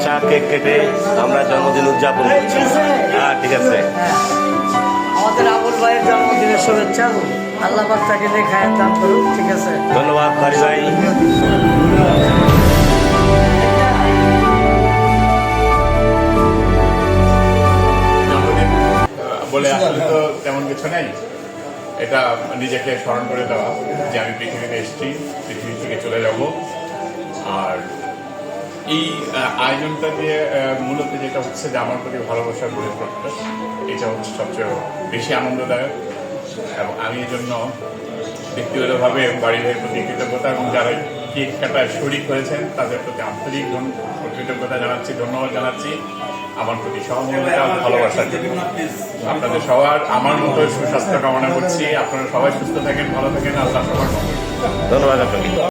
চা কেক কেটে আমরা জন্মদিন উদযাপন করছি। হ্যাঁ, ঠিক আছে। আমাদের আবুল ভাইয়ের জন্মদিনের শুভেচ্ছা। আল্লাহ পাক তাকে নেখায়ের দান করুক। ঠিক আছে, ধন্যবাদ ফারি ভাই। বলে আসলে তো তেমন কিছু নেই, এটা নিজেকে স্মরণ করে দেওয়া যে আমি পৃথিবীতে এসেছি, পৃথিবী থেকে চলে যাব। আর এই আয়োজনটা দিয়ে মূলত যেটা হচ্ছে যে আমার প্রতি ভালোবাসার বহিঃপ্রকাশ, এটা হচ্ছে সবচেয়ে বেশি আনন্দদায়ক। এবং আমি এই জন্য ব্যক্তিগতভাবে বাড়ির প্রতি কৃতজ্ঞতা এবং যারা কেক কাটায় শরিক হয়েছেন তাদের প্রতি আন্তরিক কৃতজ্ঞতা জানাচ্ছি, ধন্যবাদ জানাচ্ছি আমার প্রতি সহমর্মিতা ভালোবাসার জন্য। আপনাদের সবার আমার মতো সুস্বাস্থ্য কামনা করছি। আপনারা সবাই সুস্থ থাকেন, ভালো থাকেন। আল্লাহ সবার মঙ্গল। ধন্যবাদ আপনাকে।